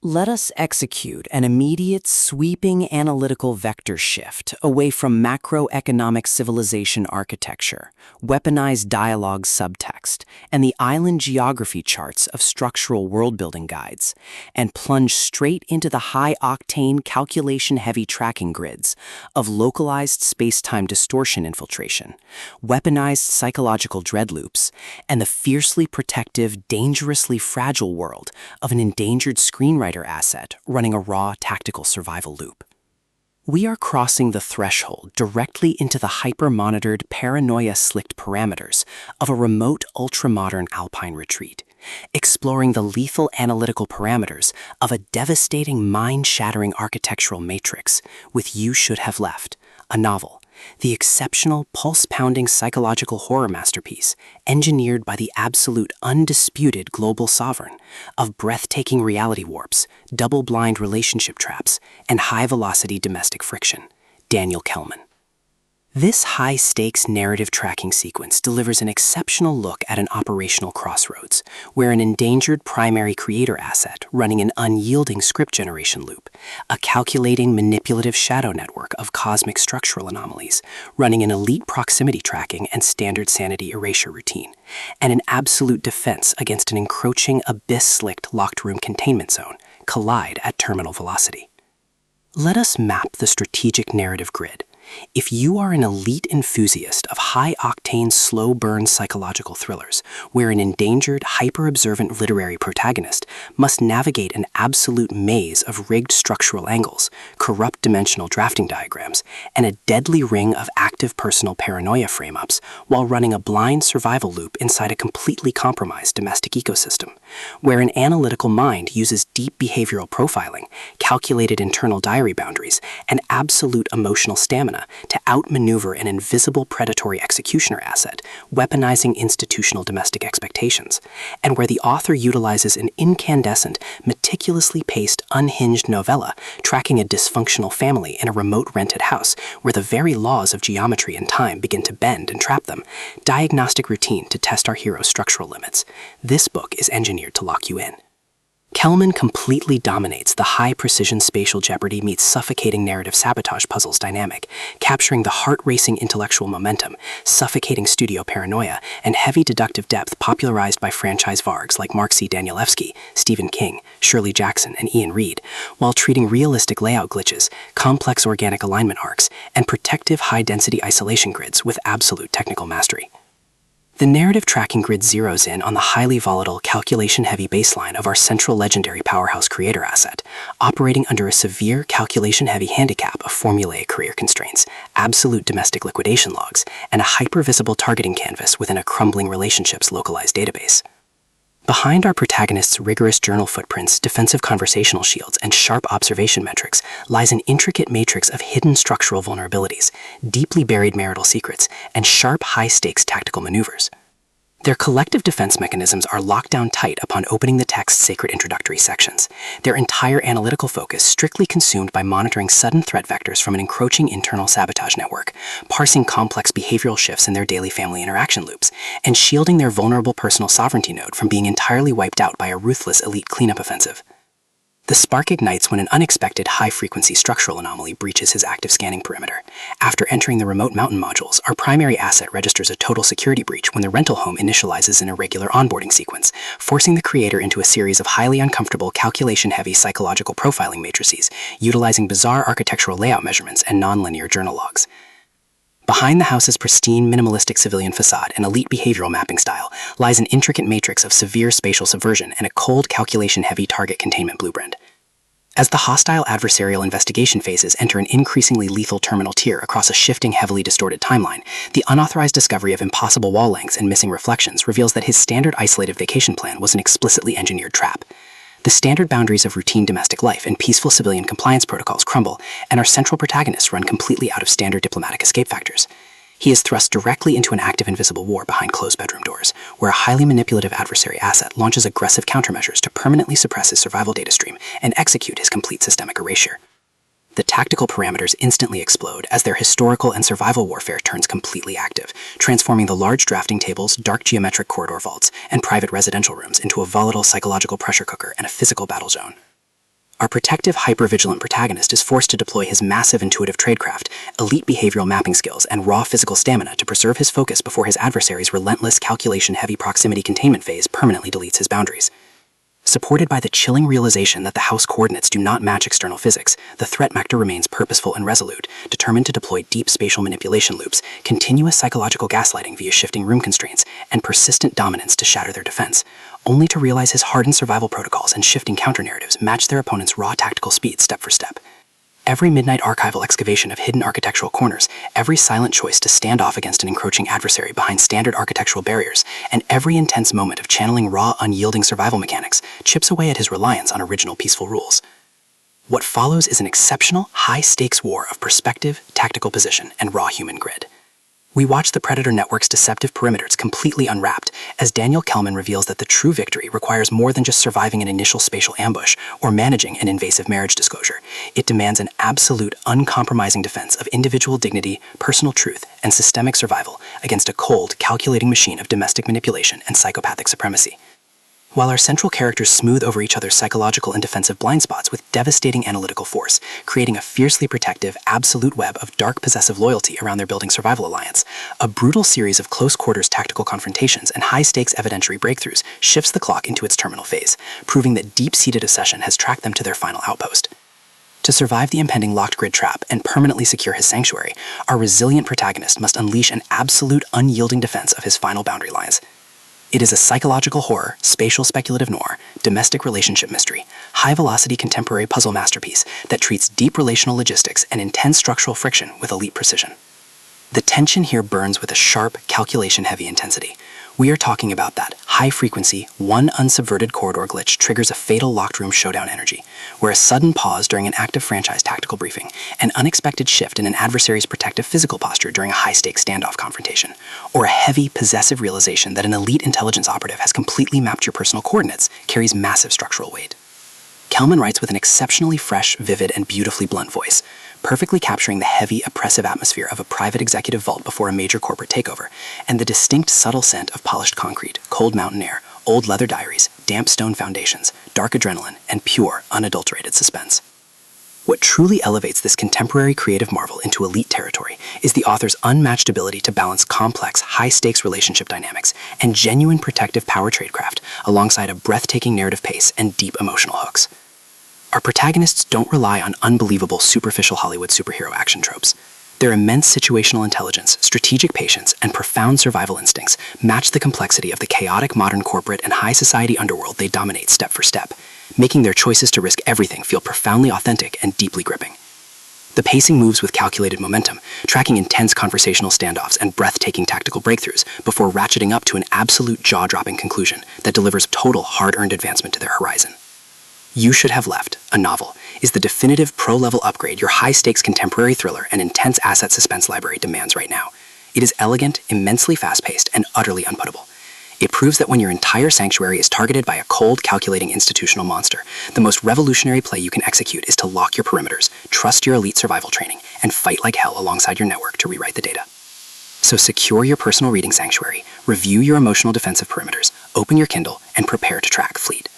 Let us execute an immediate, sweeping analytical vector shift away from macroeconomic civilization architecture, weaponized dialogue subtext, and the island geography charts of structural world-building guides, and plunge straight into the high-octane, calculation-heavy tracking grids of localized space-time distortion infiltration, weaponized psychological dread loops, and the fiercely protective, dangerously fragile world of an endangered screenwriter asset running a raw tactical survival loop. We are crossing the threshold directly into the hyper-monitored, paranoia-slicked parameters of a remote, ultra-modern alpine retreat, exploring the lethal analytical parameters of a devastating, mind-shattering architectural matrix with You Should Have Left, a novel, the exceptional, pulse-pounding psychological horror masterpiece engineered by the absolute, undisputed global sovereign of breathtaking reality warps, double-blind relationship traps, and high-velocity domestic friction, Daniel Kehlmann. This high-stakes narrative tracking sequence delivers an exceptional look at an operational crossroads, where an endangered primary creator asset running an unyielding script generation loop, a calculating manipulative shadow network of cosmic structural anomalies, running an elite proximity tracking and standard sanity erasure routine, and an absolute defense against an encroaching, abyss-slicked locked room containment zone collide at terminal velocity. Let us map the strategic narrative grid. If you are an elite enthusiast of high-octane, slow-burn psychological thrillers, where an endangered, hyper-observant literary protagonist must navigate an absolute maze of rigged structural angles, corrupt dimensional drafting diagrams, and a deadly ring of active personal paranoia frame-ups while running a blind survival loop inside a completely compromised domestic ecosystem, where an analytical mind uses deep behavioral profiling, calculated internal diary boundaries, and absolute emotional stamina to outmaneuver an invisible predatory executioner asset, weaponizing institutional domestic expectations, and where the author utilizes an incandescent, meticulously paced, unhinged novella tracking a dysfunctional family in a remote rented house where the very laws of geometry and time begin to bend and trap them, diagnostic routine to test our hero's structural limits. This book is engineered to lock you in. Kehlmann completely dominates the high-precision spatial jeopardy meets suffocating narrative sabotage puzzles dynamic, capturing the heart-racing intellectual momentum, suffocating studio paranoia, and heavy deductive depth popularized by franchise vargs like Mark C. Danielewski, Stephen King, Shirley Jackson, and Ian Reed, while treating realistic layout glitches, complex organic alignment arcs, and protective high-density isolation grids with absolute technical mastery. The narrative tracking grid zeroes in on the highly volatile, calculation-heavy baseline of our central legendary powerhouse creator asset, operating under a severe calculation-heavy handicap of formulaic career constraints, absolute domestic liquidation logs, and a hyper-visible targeting canvas within a crumbling relationships localized database. Behind our protagonist's rigorous journal footprints, defensive conversational shields, and sharp observation metrics lies an intricate matrix of hidden structural vulnerabilities, deeply buried marital secrets, and sharp, high-stakes tactical maneuvers. Their collective defense mechanisms are locked down tight upon opening the text's sacred introductory sections, their entire analytical focus strictly consumed by monitoring sudden threat vectors from an encroaching internal sabotage network, parsing complex behavioral shifts in their daily family interaction loops, and shielding their vulnerable personal sovereignty node from being entirely wiped out by a ruthless elite cleanup offensive. The spark ignites when an unexpected high-frequency structural anomaly breaches his active scanning perimeter. After entering the remote mountain modules, our primary asset registers a total security breach when the rental home initializes an irregular onboarding sequence, forcing the creator into a series of highly uncomfortable, calculation-heavy psychological profiling matrices, utilizing bizarre architectural layout measurements and nonlinear journal logs. Behind the house's pristine, minimalistic civilian facade and elite behavioral mapping style lies an intricate matrix of severe spatial subversion and a cold, calculation-heavy target containment blueprint. As the hostile adversarial investigation phases enter an increasingly lethal terminal tier across a shifting, heavily distorted timeline, the unauthorized discovery of impossible wall lengths and missing reflections reveals that his standard isolated vacation plan was an explicitly engineered trap. The standard boundaries of routine domestic life and peaceful civilian compliance protocols crumble, and our central protagonist run completely out of standard diplomatic escape factors. He is thrust directly into an active invisible war behind closed bedroom doors, where a highly manipulative adversary asset launches aggressive countermeasures to permanently suppress his survival data stream and execute his complete systemic erasure. The tactical parameters instantly explode as their historical and survival warfare turns completely active, transforming the large drafting tables, dark geometric corridor vaults, and private residential rooms into a volatile psychological pressure cooker and a physical battle zone. Our protective, hyper-vigilant protagonist is forced to deploy his massive intuitive tradecraft, elite behavioral mapping skills, and raw physical stamina to preserve his focus before his adversary's relentless, calculation-heavy proximity containment phase permanently deletes his boundaries. Supported by the chilling realization that the house coordinates do not match external physics, the threat vector remains purposeful and resolute, determined to deploy deep spatial manipulation loops, continuous psychological gaslighting via shifting room constraints, and persistent dominance to shatter their defense, only to realize his hardened survival protocols and shifting counter-narratives match their opponent's raw tactical speed step for step. Every midnight archival excavation of hidden architectural corners, every silent choice to stand off against an encroaching adversary behind standard architectural barriers, and every intense moment of channeling raw, unyielding survival mechanics chips away at his reliance on original peaceful rules. What follows is an exceptional, high-stakes war of perspective, tactical position, and raw human grit. We watch the Predator Network's deceptive perimeters completely unwrapped as Daniel Kehlmann reveals that the true victory requires more than just surviving an initial spatial ambush or managing an invasive marriage disclosure. It demands an absolute, uncompromising defense of individual dignity, personal truth, and systemic survival against a cold, calculating machine of domestic manipulation and psychopathic supremacy. While our central characters smooth over each other's psychological and defensive blind spots with devastating analytical force, creating a fiercely protective, absolute web of dark possessive loyalty around their building survival alliance, a brutal series of close-quarters tactical confrontations and high-stakes evidentiary breakthroughs shifts the clock into its terminal phase, proving that deep-seated obsession has tracked them to their final outpost. To survive the impending locked grid trap and permanently secure his sanctuary, our resilient protagonist must unleash an absolute, unyielding defense of his final boundary lines. It is a psychological horror, spatial speculative noir, domestic relationship mystery, high-velocity contemporary puzzle masterpiece that treats deep relational logistics and intense structural friction with elite precision. The tension here burns with a sharp, calculation-heavy intensity. We are talking about that high-frequency, one unsubverted corridor glitch triggers a fatal locked-room showdown energy, where a sudden pause during an active franchise tactical briefing, an unexpected shift in an adversary's protective physical posture during a high-stakes standoff confrontation, or a heavy, possessive realization that an elite intelligence operative has completely mapped your personal coordinates carries massive structural weight. Kehlmann writes with an exceptionally fresh, vivid, and beautifully blunt voice, perfectly capturing the heavy, oppressive atmosphere of a private executive vault before a major corporate takeover, and the distinct, subtle scent of polished concrete, cold mountain air, old leather diaries, damp stone foundations, dark adrenaline, and pure, unadulterated suspense. What truly elevates this contemporary creative marvel into elite territory is the author's unmatched ability to balance complex, high-stakes relationship dynamics and genuine protective power tradecraft alongside a breathtaking narrative pace and deep emotional hooks. Our protagonists don't rely on unbelievable, superficial Hollywood superhero action tropes. Their immense situational intelligence, strategic patience, and profound survival instincts match the complexity of the chaotic modern corporate and high society underworld they dominate step for step, making their choices to risk everything feel profoundly authentic and deeply gripping. The pacing moves with calculated momentum, tracking intense conversational standoffs and breathtaking tactical breakthroughs before ratcheting up to an absolute jaw-dropping conclusion that delivers total hard-earned advancement to their horizon. You Should Have Left, a novel, is the definitive pro-level upgrade your high-stakes contemporary thriller and intense asset suspense library demands right now. It is elegant, immensely fast-paced, and utterly unputtable. It proves that when your entire sanctuary is targeted by a cold, calculating institutional monster, the most revolutionary play you can execute is to lock your perimeters, trust your elite survival training, and fight like hell alongside your network to rewrite the data. So secure your personal reading sanctuary, review your emotional defensive perimeters, open your Kindle, and prepare to track Fleet.